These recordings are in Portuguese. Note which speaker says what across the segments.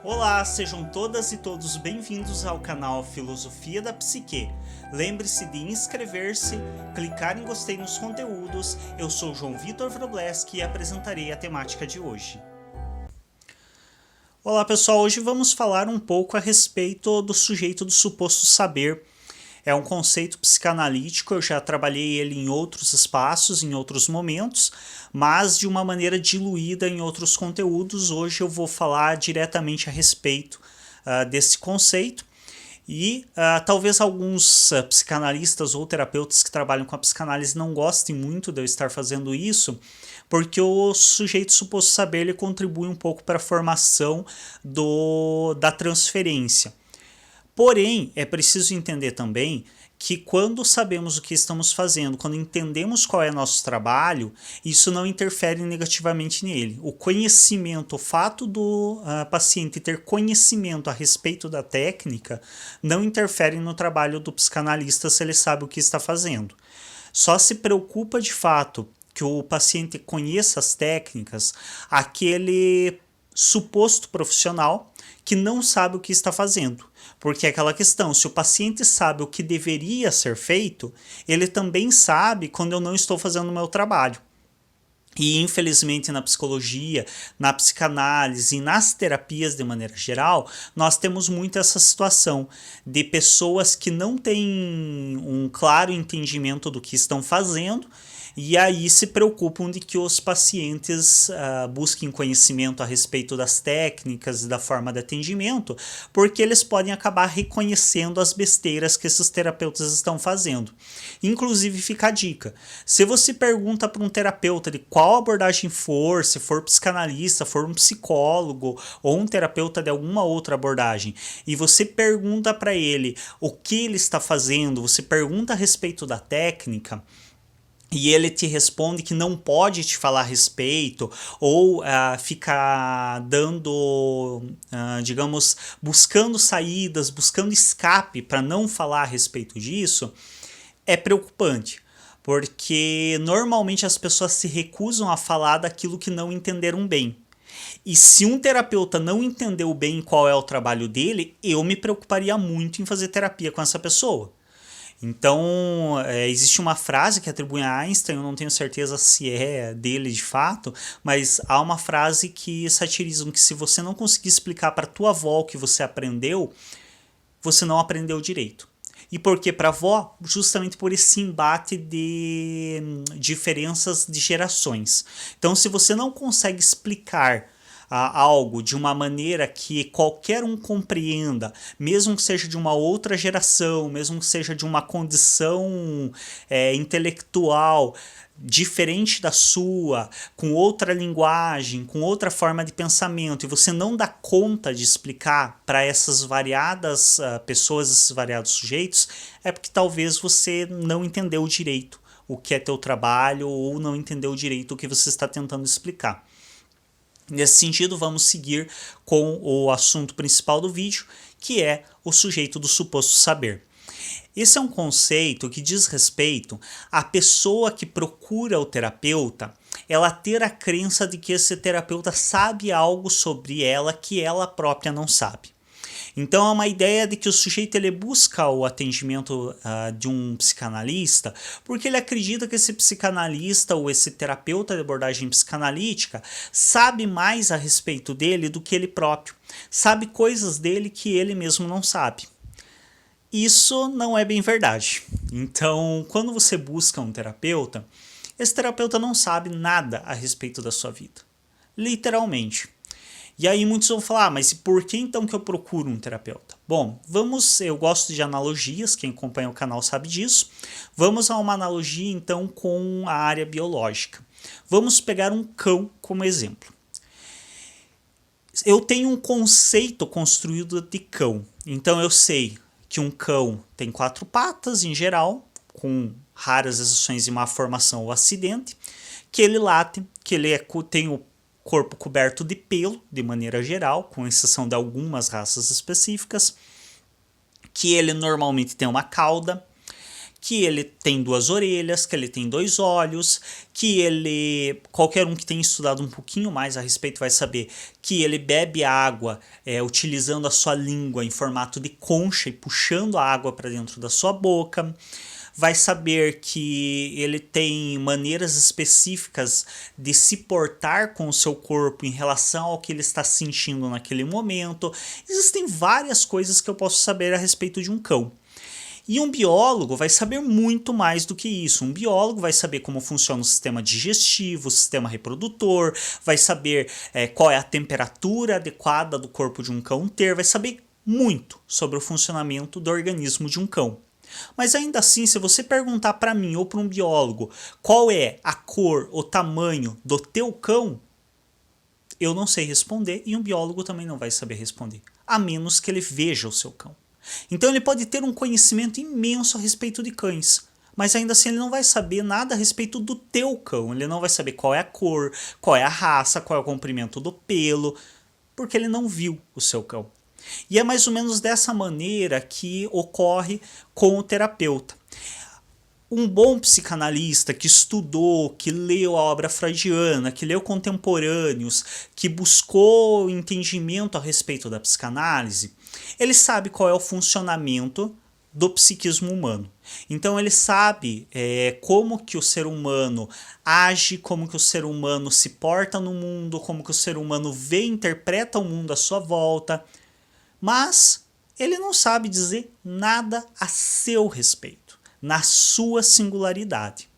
Speaker 1: Olá, sejam todas e todos bem-vindos ao canal Filosofia da Psique. Lembre-se de inscrever-se, clicar em gostei nos conteúdos. Eu sou João Vitor Wrobleski e apresentarei a temática de hoje. Olá pessoal, hoje vamos falar um pouco a respeito do sujeito do suposto saber. É um conceito psicanalítico, eu já trabalhei ele em outros espaços, em outros momentos, mas de uma maneira diluída em outros conteúdos. Hoje eu vou falar diretamente a respeito desse conceito e talvez alguns psicanalistas ou terapeutas que trabalham com a psicanálise não gostem muito de eu estar fazendo isso, porque o sujeito suposto saber ele contribui um pouco para a formação da transferência. Porém, é preciso entender também que quando sabemos o que estamos fazendo, quando entendemos qual é nosso trabalho, isso não interfere negativamente nele. O conhecimento, o fato do paciente ter conhecimento a respeito da técnica, não interfere no trabalho do psicanalista se ele sabe o que está fazendo. Só se preocupa de fato que o paciente conheça as técnicas aquele suposto profissional que não sabe o que está fazendo. Porque é aquela questão, se o paciente sabe o que deveria ser feito, ele também sabe quando eu não estou fazendo o meu trabalho. E infelizmente na psicologia, na psicanálise e nas terapias de maneira geral, nós temos muito essa situação de pessoas que não têm um claro entendimento do que estão fazendo e aí se preocupam de que os pacientes busquem conhecimento a respeito das técnicas e da forma de atendimento, porque eles podem acabar reconhecendo as besteiras que esses terapeutas estão fazendo. Inclusive fica a dica, se você pergunta para um terapeuta de qual abordagem for, se for psicanalista, for um psicólogo ou um terapeuta de alguma outra abordagem, e você pergunta para ele o que ele está fazendo, você pergunta a respeito da técnica, e ele te responde que não pode te falar a respeito, ou fica dando, digamos, buscando saídas, buscando escape para não falar a respeito disso, é preocupante. Porque normalmente as pessoas se recusam a falar daquilo que não entenderam bem. E se um terapeuta não entendeu bem qual é o trabalho dele, eu me preocuparia muito em fazer terapia com essa pessoa. Então, existe uma frase que atribui a Einstein, eu não tenho certeza se é dele de fato, mas há uma frase que satirizam que se você não conseguir explicar para tua avó o que você aprendeu, você não aprendeu direito. E por que para a avó? Justamente por esse embate de diferenças de gerações. Então, se você não consegue explicar algo de uma maneira que qualquer um compreenda, mesmo que seja de uma outra geração, mesmo que seja de uma condição intelectual diferente da sua, com outra linguagem, com outra forma de pensamento, e você não dá conta de explicar para essas variadas pessoas, esses variados sujeitos, é porque talvez você não entendeu direito o que é teu trabalho ou não entendeu direito o que você está tentando explicar. Nesse sentido, vamos seguir com o assunto principal do vídeo, que é o sujeito do suposto saber. Esse é um conceito que diz respeito à pessoa que procura o terapeuta, ela ter a crença de que esse terapeuta sabe algo sobre ela que ela própria não sabe. Então é uma ideia de que o sujeito ele busca o atendimento de um psicanalista porque ele acredita que esse psicanalista ou esse terapeuta de abordagem psicanalítica sabe mais a respeito dele do que ele próprio, sabe coisas dele que ele mesmo não sabe. Isso não é bem verdade. Então, quando você busca um terapeuta, esse terapeuta não sabe nada a respeito da sua vida. Literalmente. E aí muitos vão falar, mas por que então que eu procuro um terapeuta? Bom, eu gosto de analogias, quem acompanha o canal sabe disso. Vamos a uma analogia então com a área biológica. Vamos pegar um cão como exemplo. Eu tenho um conceito construído de cão, então eu sei que um cão tem 4 patas em geral, com raras exceções de má formação ou acidente, que ele late, que ele tem o corpo coberto de pelo, de maneira geral, com exceção de algumas raças específicas, que ele normalmente tem uma cauda, que ele tem 2 orelhas, que ele tem 2 olhos, que ele, qualquer um que tenha estudado um pouquinho mais a respeito vai saber que ele bebe água utilizando a sua língua em formato de concha e puxando a água para dentro da sua boca. Vai saber que ele tem maneiras específicas de se portar com o seu corpo em relação ao que ele está sentindo naquele momento. Existem várias coisas que eu posso saber a respeito de um cão. E um biólogo vai saber muito mais do que isso. Um biólogo vai saber como funciona o sistema digestivo, o sistema reprodutor, vai saber qual é a temperatura adequada do corpo de um cão ter, vai saber muito sobre o funcionamento do organismo de um cão. Mas ainda assim, se você perguntar para mim ou para um biólogo qual é a cor, o tamanho do teu cão, eu não sei responder e um biólogo também não vai saber responder, a menos que ele veja o seu cão. Então ele pode ter um conhecimento imenso a respeito de cães, mas ainda assim ele não vai saber nada a respeito do teu cão. Ele não vai saber qual é a cor, qual é a raça, qual é o comprimento do pelo, porque ele não viu o seu cão. E é mais ou menos dessa maneira que ocorre com o terapeuta. Um bom psicanalista que estudou, que leu a obra freudiana, que leu contemporâneos, que buscou entendimento a respeito da psicanálise, ele sabe qual é o funcionamento do psiquismo humano. Então ele sabe como que o ser humano age, como que o ser humano se porta no mundo, como que o ser humano vê e interpreta o mundo à sua volta, mas ele não sabe dizer nada a seu respeito, na sua singularidade.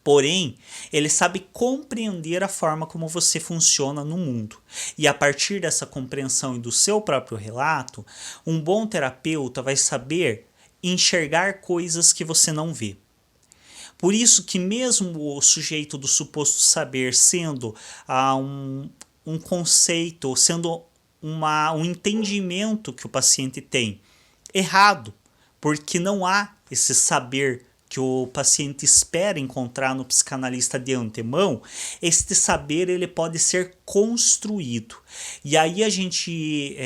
Speaker 1: Porém, ele sabe compreender a forma como você funciona no mundo. E a partir dessa compreensão e do seu próprio relato, um bom terapeuta vai saber enxergar coisas que você não vê. Por isso que mesmo o sujeito do suposto saber sendo um conceito, sendo um entendimento que o paciente tem errado, porque não há esse saber que o paciente espera encontrar no psicanalista de antemão. Este saber ele pode ser construído. E aí a gente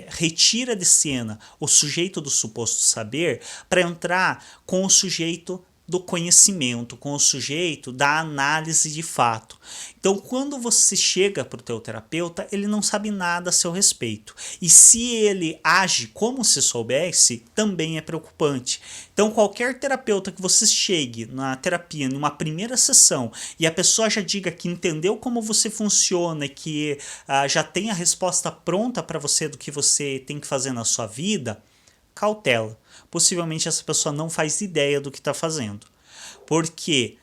Speaker 1: retira de cena o sujeito do suposto saber para entrar com o sujeito do conhecimento, com o sujeito da análise de fato. Então, quando você chega para o teu terapeuta, ele não sabe nada a seu respeito. E se ele age como se soubesse, também é preocupante. Então, qualquer terapeuta que você chegue na terapia, numa primeira sessão, e a pessoa já diga que entendeu como você funciona e que já tem a resposta pronta para você do que você tem que fazer na sua vida, cautela. Possivelmente essa pessoa não faz ideia do que está fazendo. Porque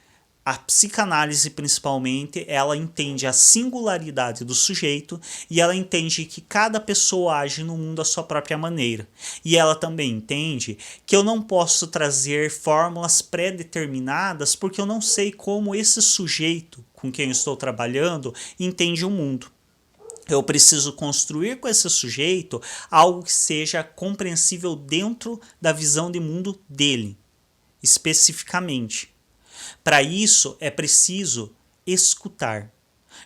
Speaker 1: a psicanálise, principalmente, ela entende a singularidade do sujeito e ela entende que cada pessoa age no mundo à sua própria maneira. E ela também entende que eu não posso trazer fórmulas pré-determinadas porque eu não sei como esse sujeito com quem eu estou trabalhando entende o mundo. Eu preciso construir com esse sujeito algo que seja compreensível dentro da visão de mundo dele, especificamente. Para isso, é preciso escutar.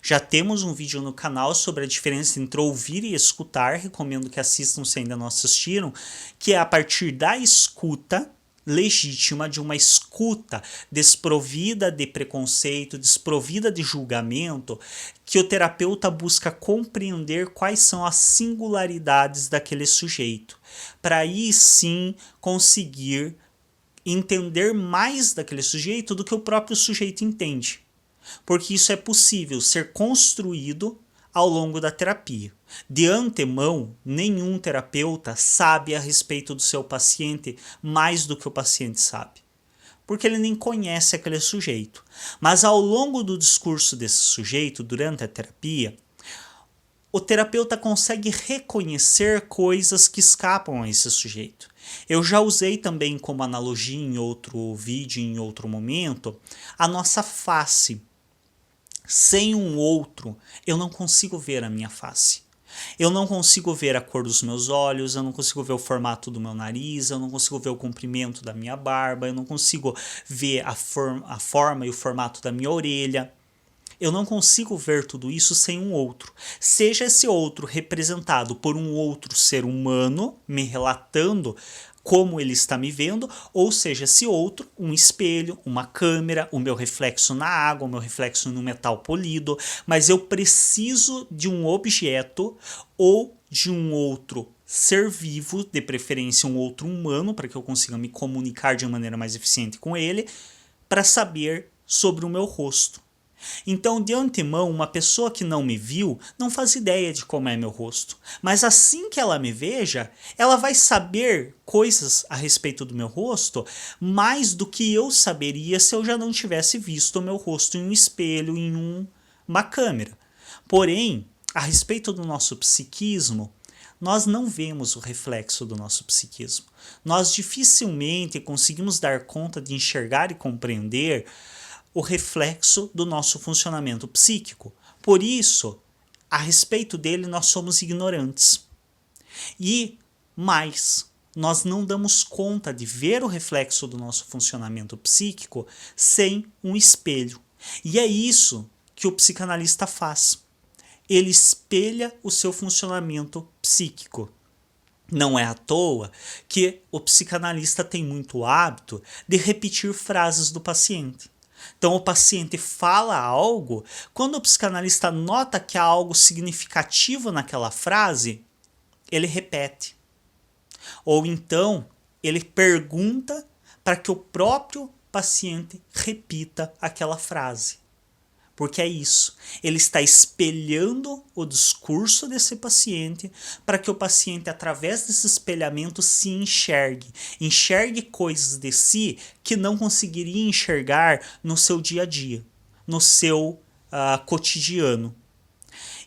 Speaker 1: Já temos um vídeo no canal sobre a diferença entre ouvir e escutar, recomendo que assistam se ainda não assistiram, que é a partir da escuta legítima, de uma escuta desprovida de preconceito, desprovida de julgamento, que o terapeuta busca compreender quais são as singularidades daquele sujeito, para aí sim conseguir entender mais daquele sujeito do que o próprio sujeito entende, porque isso é possível ser construído ao longo da terapia. De antemão, nenhum terapeuta sabe a respeito do seu paciente mais do que o paciente sabe, porque ele nem conhece aquele sujeito. Mas ao longo do discurso desse sujeito, durante a terapia, o terapeuta consegue reconhecer coisas que escapam a esse sujeito. Eu já usei também como analogia em outro vídeo, em outro momento, a nossa face. Sem um outro, eu não consigo ver a minha face. Eu não consigo ver a cor dos meus olhos, eu não consigo ver o formato do meu nariz, eu não consigo ver o comprimento da minha barba, eu não consigo ver a forma e o formato da minha orelha. Eu não consigo ver tudo isso sem um outro. Seja esse outro representado por um outro ser humano me relatando como ele está me vendo, ou seja, esse outro, um espelho, uma câmera, o meu reflexo na água, o meu reflexo no metal polido, mas eu preciso de um objeto ou de um outro ser vivo, de preferência um outro humano, para que eu consiga me comunicar de maneira mais eficiente com ele, para saber sobre o meu rosto. Então, de antemão, uma pessoa que não me viu não faz ideia de como é meu rosto. Mas assim que ela me veja, ela vai saber coisas a respeito do meu rosto mais do que eu saberia se eu já não tivesse visto o meu rosto em um espelho, em uma câmera. Porém, a respeito do nosso psiquismo, nós não vemos o reflexo do nosso psiquismo. Nós dificilmente conseguimos dar conta de enxergar e compreender o reflexo do nosso funcionamento psíquico. Por isso, a respeito dele, nós somos ignorantes. E mais, nós não damos conta de ver o reflexo do nosso funcionamento psíquico sem um espelho. E é isso que o psicanalista faz. Ele espelha o seu funcionamento psíquico. Não é à toa que o psicanalista tem muito hábito de repetir frases do paciente. Então o paciente fala algo, quando o psicanalista nota que há algo significativo naquela frase, ele repete. Ou então ele pergunta para que o próprio paciente repita aquela frase. Porque é isso, ele está espelhando o discurso desse paciente para que o paciente, através desse espelhamento, se enxergue coisas de si que não conseguiria enxergar no seu dia a dia, no seu cotidiano.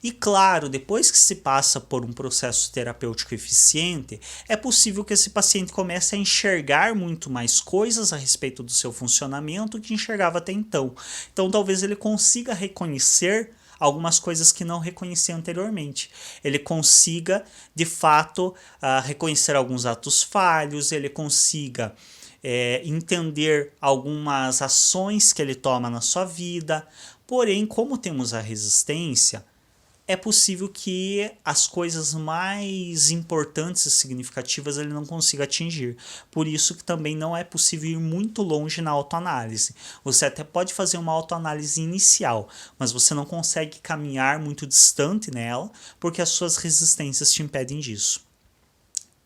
Speaker 1: E claro, depois que se passa por um processo terapêutico eficiente, é possível que esse paciente comece a enxergar muito mais coisas a respeito do seu funcionamento que enxergava até então. Então talvez ele consiga reconhecer algumas coisas que não reconhecia anteriormente. Ele consiga, de fato, reconhecer alguns atos falhos, ele consiga entender algumas ações que ele toma na sua vida. Porém, como temos a resistência, é possível que as coisas mais importantes e significativas ele não consiga atingir. Por isso que também não é possível ir muito longe na autoanálise. Você até pode fazer uma autoanálise inicial, mas você não consegue caminhar muito distante nela, porque as suas resistências te impedem disso.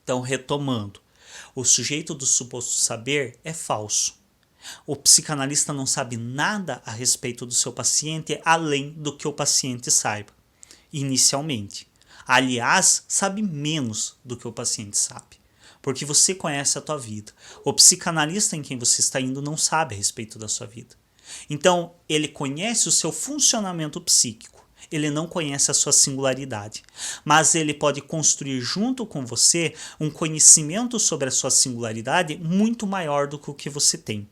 Speaker 1: Então, retomando, o sujeito do suposto saber é falso. O psicanalista não sabe nada a respeito do seu paciente além do que o paciente saiba. Inicialmente. Aliás, sabe menos do que o paciente sabe, porque você conhece a tua vida. O psicanalista em quem você está indo não sabe a respeito da sua vida. Então, ele conhece o seu funcionamento psíquico, ele não conhece a sua singularidade, mas ele pode construir junto com você um conhecimento sobre a sua singularidade muito maior do que o que você tem.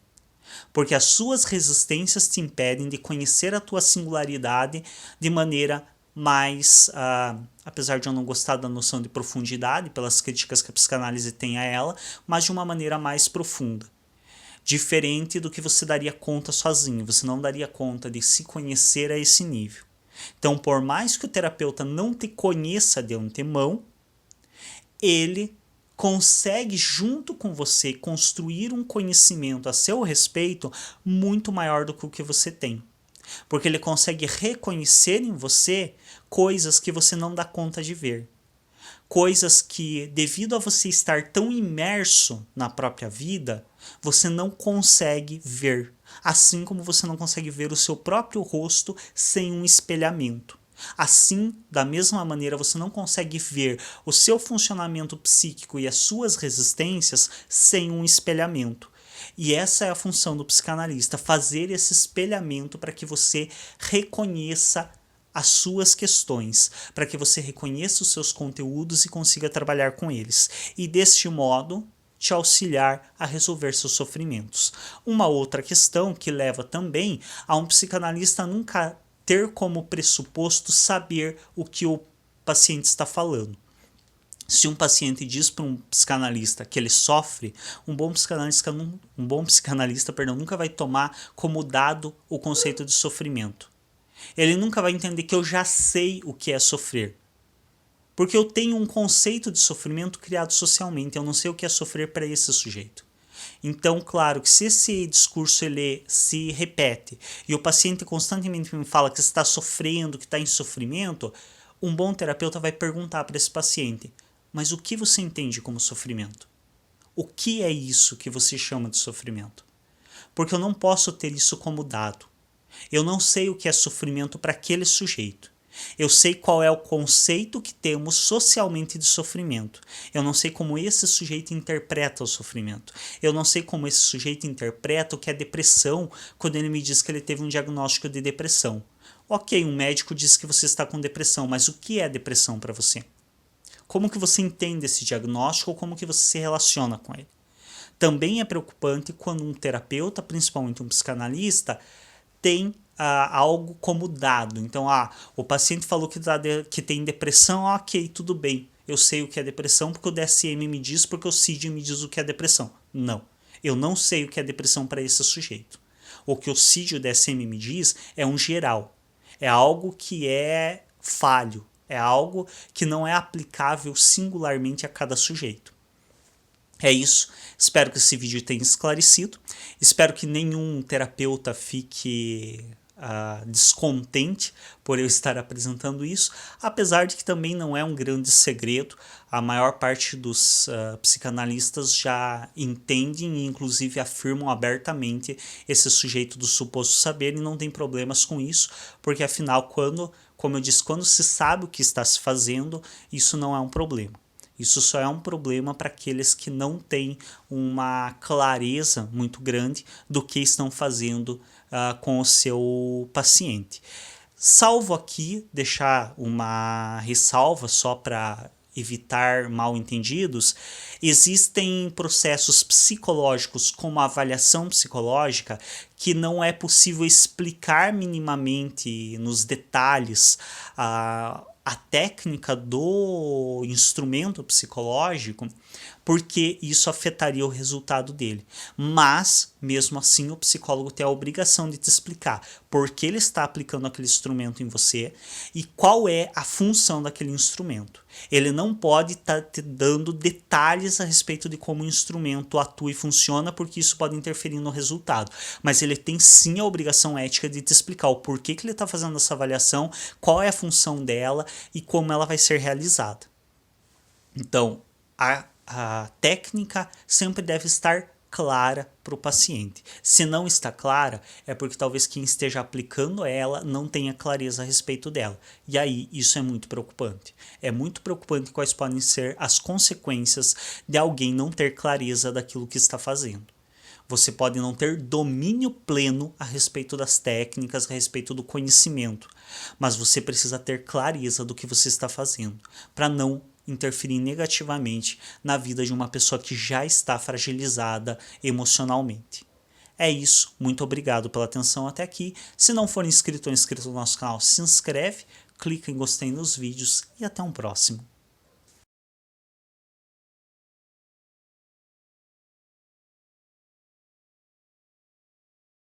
Speaker 1: Porque as suas resistências te impedem de conhecer a tua singularidade de maneira mais, apesar de eu não gostar da noção de profundidade, pelas críticas que a psicanálise tem a ela, mas de uma maneira mais profunda. Diferente do que você daria conta sozinho, você não daria conta de se conhecer a esse nível. Então, por mais que o terapeuta não te conheça de antemão, ele consegue, junto com você, construir um conhecimento a seu respeito muito maior do que o que você tem. Porque ele consegue reconhecer em você coisas que você não dá conta de ver. Coisas que, devido a você estar tão imerso na própria vida, você não consegue ver. Assim como você não consegue ver o seu próprio rosto sem um espelhamento. Assim, da mesma maneira, você não consegue ver o seu funcionamento psíquico e as suas resistências sem um espelhamento. E essa é a função do psicanalista, fazer esse espelhamento para que você reconheça as suas questões, para que você reconheça os seus conteúdos e consiga trabalhar com eles. E deste modo, te auxiliar a resolver seus sofrimentos. Uma outra questão que leva também a um psicanalista nunca ter como pressuposto saber o que o paciente está falando. Se um paciente diz para um psicanalista que ele sofre, um bom psicanalista nunca vai tomar como dado o conceito de sofrimento. Ele nunca vai entender que eu já sei o que é sofrer. Porque eu tenho um conceito de sofrimento criado socialmente, eu não sei o que é sofrer para esse sujeito. Então, claro que se esse discurso ele se repete e o paciente constantemente me fala que está sofrendo, que está em sofrimento, um bom terapeuta vai perguntar para esse paciente: mas o que você entende como sofrimento? O que é isso que você chama de sofrimento? Porque eu não posso ter isso como dado. Eu não sei o que é sofrimento para aquele sujeito. Eu sei qual é o conceito que temos socialmente de sofrimento. Eu não sei como esse sujeito interpreta o sofrimento. Eu não sei como esse sujeito interpreta o que é depressão quando ele me diz que ele teve um diagnóstico de depressão. Ok, um médico diz que você está com depressão, mas o que é depressão para você? Como que você entende esse diagnóstico ou como que você se relaciona com ele? Também é preocupante quando um terapeuta, principalmente um psicanalista, tem algo como dado. Então, o paciente falou que tem depressão, ok, tudo bem. Eu sei o que é depressão porque o DSM me diz, porque o CID me diz o que é depressão. Não, eu não sei o que é depressão para esse sujeito. O que o CID e o DSM me diz é um geral. É algo que é falho. É algo que não é aplicável singularmente a cada sujeito. É isso. Espero que esse vídeo tenha esclarecido. Espero que nenhum terapeuta fique descontente por eu estar apresentando isso, apesar de que também não é um grande segredo. A maior parte dos psicanalistas já entendem e inclusive afirmam abertamente esse sujeito do suposto saber e não tem problemas com isso, porque afinal, como eu disse, quando se sabe o que está se fazendo, isso não é um problema. Isso só é um problema para aqueles que não têm uma clareza muito grande do que estão fazendo com o seu paciente. Salvo aqui, deixar uma ressalva só para evitar mal-entendidos, existem processos psicológicos como a avaliação psicológica que não é possível explicar minimamente nos detalhes a técnica do instrumento psicológico, porque isso afetaria o resultado dele. Mas, mesmo assim, o psicólogo tem a obrigação de te explicar por que ele está aplicando aquele instrumento em você e qual é a função daquele instrumento. Ele não pode estar te dando detalhes a respeito de como o instrumento atua e funciona, porque isso pode interferir no resultado. Mas ele tem sim a obrigação ética de te explicar o porquê que ele está fazendo essa avaliação, qual é a função dela e como ela vai ser realizada. Então, a técnica sempre deve estar clara para o paciente. Se não está clara, é porque talvez quem esteja aplicando ela não tenha clareza a respeito dela. E aí, isso é muito preocupante. É muito preocupante quais podem ser as consequências de alguém não ter clareza daquilo que está fazendo. Você pode não ter domínio pleno a respeito das técnicas, a respeito do conhecimento, mas você precisa ter clareza do que você está fazendo, para não interferir negativamente na vida de uma pessoa que já está fragilizada emocionalmente. É isso, muito obrigado pela atenção até aqui. Se não for inscrito ou inscrito no nosso canal, se inscreve, clica em gostei nos vídeos e até um próximo.